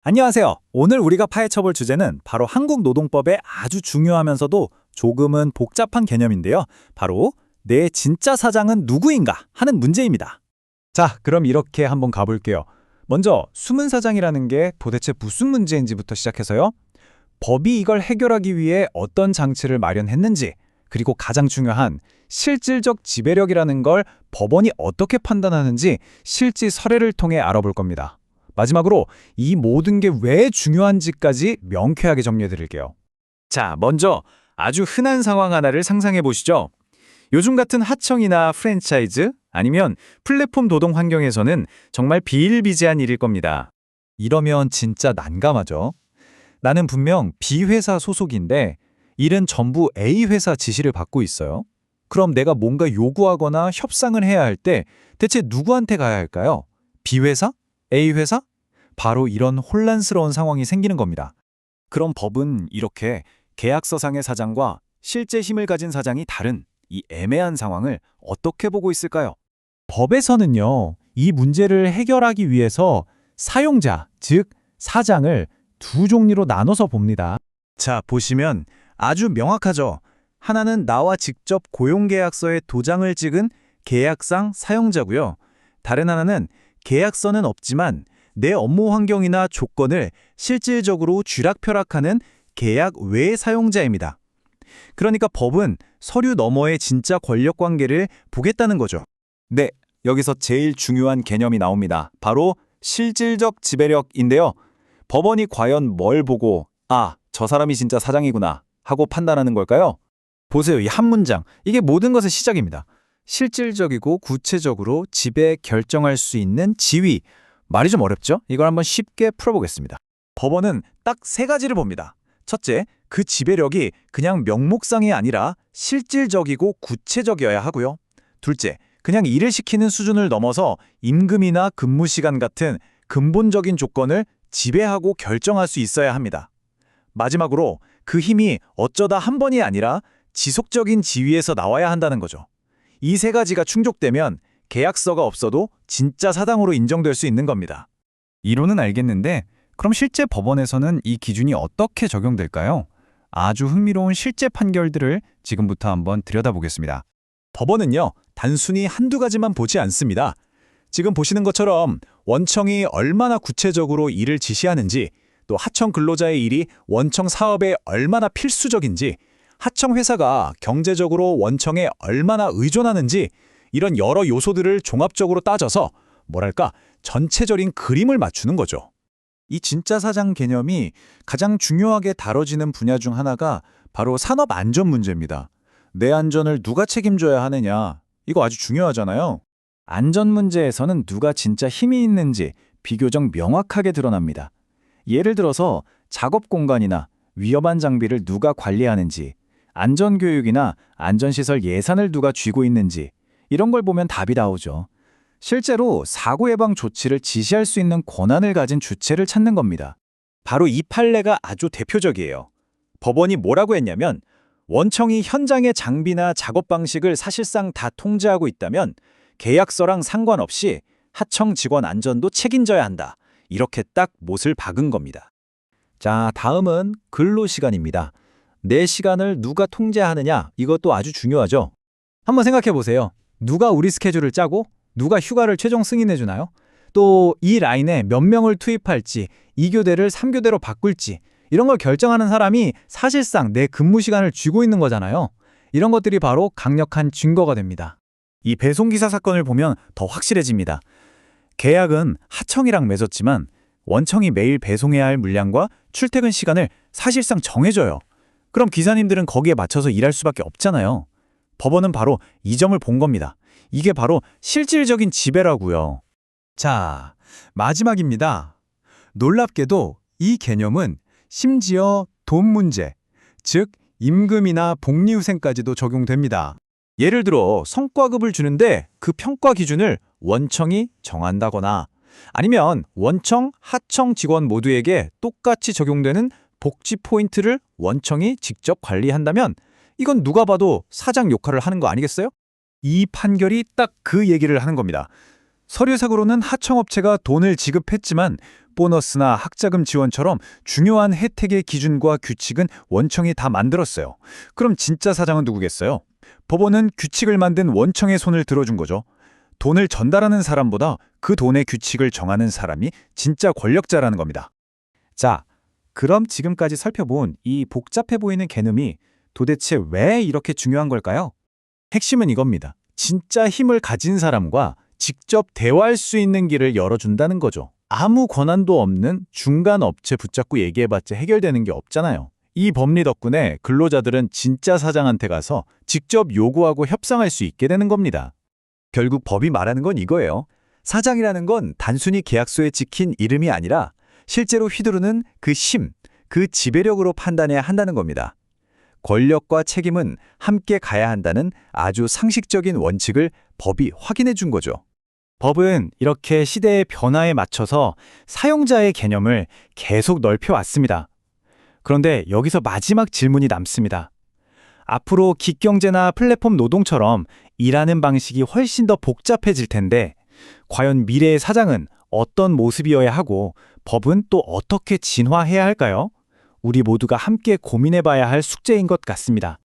안녕하세요. 오늘 우리가 파헤쳐볼 주제는 바로 한국 노동법의 아주 중요하면서도 조금은 복잡한 개념인데요. 바로 내 진짜 사장은 누구인가 하는 문제입니다. 자, 그럼 이렇게 한번 가볼게요. 먼저 숨은 사장이라는 게 도대체 무슨 문제인지부터 시작해서요. 법이 이걸 해결하기 위해 어떤 장치를 마련했는지, 그리고 가장 중요한 실질적 지배력이라는 걸 법원이 어떻게 판단하는지 실제 사례를 통해 알아볼 겁니다. 마지막으로 이 모든 게 왜 중요한지까지 명쾌하게 정리해드릴게요. 자, 먼저 아주 흔한 상황 하나를 상상해 보시죠. 요즘 같은 하청이나 프랜차이즈 아니면 플랫폼 노동 환경에서는 정말 비일비재한 일일 겁니다. 이러면 진짜 난감하죠. 나는 분명 B 회사 소속인데 일은 전부 A 회사 지시를 받고 있어요. 그럼 내가 뭔가 요구하거나 협상을 해야 할 때 대체 누구한테 가야 할까요? B 회사? A 회사? 바로 이런 혼란스러운 상황이 생기는 겁니다. 그럼 법은 이렇게 계약서상의 사장과 실제 힘을 가진 사장이 다른 이 애매한 상황을 어떻게 보고 있을까요? 법에서는요, 이 문제를 해결하기 위해서 사용자, 즉 사장을 두 종류로 나눠서 봅니다. 자, 보시면 아주 명확하죠. 하나는 나와 직접 고용계약서에 도장을 찍은 계약상 사용자고요. 다른 하나는 계약서는 없지만 내 업무 환경이나 조건을 실질적으로 쥐락펴락하는 계약 외 사용자입니다. 그러니까 법은 서류 너머의 진짜 권력 관계를 보겠다는 거죠. 네, 여기서 제일 중요한 개념이 나옵니다. 바로 실질적 지배력인데요. 법원이 과연 뭘 보고 저 사람이 진짜 사장이구나 하고 판단하는 걸까요? 보세요, 이 한 문장. 이게 모든 것의 시작입니다. 실질적이고 구체적으로 지배 결정할 수 있는 지위. 말이 좀 어렵죠? 이걸 한번 쉽게 풀어보겠습니다. 법원은 딱 세 가지를 봅니다. 첫째, 그 지배력이 그냥 명목상이 아니라 실질적이고 구체적이어야 하고요. 둘째, 그냥 일을 시키는 수준을 넘어서 임금이나 근무 시간 같은 근본적인 조건을 지배하고 결정할 수 있어야 합니다. 마지막으로 그 힘이 어쩌다 한 번이 아니라 지속적인 지위에서 나와야 한다는 거죠. 이 세 가지가 충족되면 계약서가 없어도 진짜 사장으로 인정될 수 있는 겁니다. 이론은 알겠는데 그럼 실제 법원에서는 이 기준이 어떻게 적용될까요? 아주 흥미로운 실제 판결들을 지금부터 한번 들여다보겠습니다. 법원은요, 단순히 한두 가지만 보지 않습니다. 지금 보시는 것처럼 원청이 얼마나 구체적으로 일을 지시하는지, 또 하청 근로자의 일이 원청 사업에 얼마나 필수적인지, 하청 회사가 경제적으로 원청에 얼마나 의존하는지 이런 여러 요소들을 종합적으로 따져서 전체적인 그림을 맞추는 거죠. 이 진짜 사장 개념이 가장 중요하게 다뤄지는 분야 중 하나가 바로 산업 안전 문제입니다. 내 안전을 누가 책임져야 하느냐, 이거 아주 중요하잖아요. 안전 문제에서는 누가 진짜 힘이 있는지 비교적 명확하게 드러납니다. 예를 들어서 작업 공간이나 위험한 장비를 누가 관리하는지, 안전교육이나 안전시설 예산을 누가 쥐고 있는지 이런 걸 보면 답이 나오죠. 실제로 사고 예방 조치를 지시할 수 있는 권한을 가진 주체를 찾는 겁니다. 바로 이 판례가 아주 대표적이에요. 법원이 뭐라고 했냐면 원청이 현장의 장비나 작업 방식을 사실상 다 통제하고 있다면 계약서랑 상관없이 하청 직원 안전도 책임져야 한다. 이렇게 딱 못을 박은 겁니다. 자, 다음은 근로시간입니다. 내 시간을 누가 통제하느냐, 이것도 아주 중요하죠. 한번 생각해 보세요. 누가 우리 스케줄을 짜고 누가 휴가를 최종 승인해 주나요? 또 이 라인에 몇 명을 투입할지, 2교대를 3교대로 바꿀지 이런 걸 결정하는 사람이 사실상 내 근무 시간을 쥐고 있는 거잖아요. 이런 것들이 바로 강력한 증거가 됩니다. 이 배송기사 사건을 보면 더 확실해집니다. 계약은 하청이랑 맺었지만 원청이 매일 배송해야 할 물량과 출퇴근 시간을 사실상 정해줘요. 그럼 기사님들은 거기에 맞춰서 일할 수밖에 없잖아요. 법원은 바로 이 점을 본 겁니다. 이게 바로 실질적인 지배라고요. 자, 마지막입니다. 놀랍게도 이 개념은 심지어 돈 문제, 즉 임금이나 복리후생까지도 적용됩니다. 예를 들어 성과급을 주는데 그 평가 기준을 원청이 정한다거나 아니면 원청, 하청 직원 모두에게 똑같이 적용되는 복지 포인트를 원청이 직접 관리한다면 이건 누가 봐도 사장 역할을 하는 거 아니겠어요? 이 판결이 딱 그 얘기를 하는 겁니다. 서류상으로는 하청업체가 돈을 지급했지만 보너스나 학자금 지원처럼 중요한 혜택의 기준과 규칙은 원청이 다 만들었어요. 그럼 진짜 사장은 누구겠어요? 법원은 규칙을 만든 원청의 손을 들어준 거죠. 돈을 전달하는 사람보다 그 돈의 규칙을 정하는 사람이 진짜 권력자라는 겁니다. 자, 그럼 지금까지 살펴본 이 복잡해 보이는 개념이 도대체 왜 이렇게 중요한 걸까요? 핵심은 이겁니다. 진짜 힘을 가진 사람과 직접 대화할 수 있는 길을 열어준다는 거죠. 아무 권한도 없는 중간 업체 붙잡고 얘기해봤자 해결되는 게 없잖아요. 이 법리 덕분에 근로자들은 진짜 사장한테 가서 직접 요구하고 협상할 수 있게 되는 겁니다. 결국 법이 말하는 건 이거예요. 사장이라는 건 단순히 계약서에 찍힌 이름이 아니라 실제로 휘두르는 그 힘, 그 지배력으로 판단해야 한다는 겁니다. 권력과 책임은 함께 가야 한다는 아주 상식적인 원칙을 법이 확인해 준 거죠. 법은 이렇게 시대의 변화에 맞춰서 사용자의 개념을 계속 넓혀왔습니다. 그런데 여기서 마지막 질문이 남습니다. 앞으로 기경제나 플랫폼 노동처럼 일하는 방식이 훨씬 더 복잡해질 텐데 과연 미래의 사장은 어떤 모습이어야 하고 법은 또 어떻게 진화해야 할까요? 우리 모두가 함께 고민해봐야 할 숙제인 것 같습니다.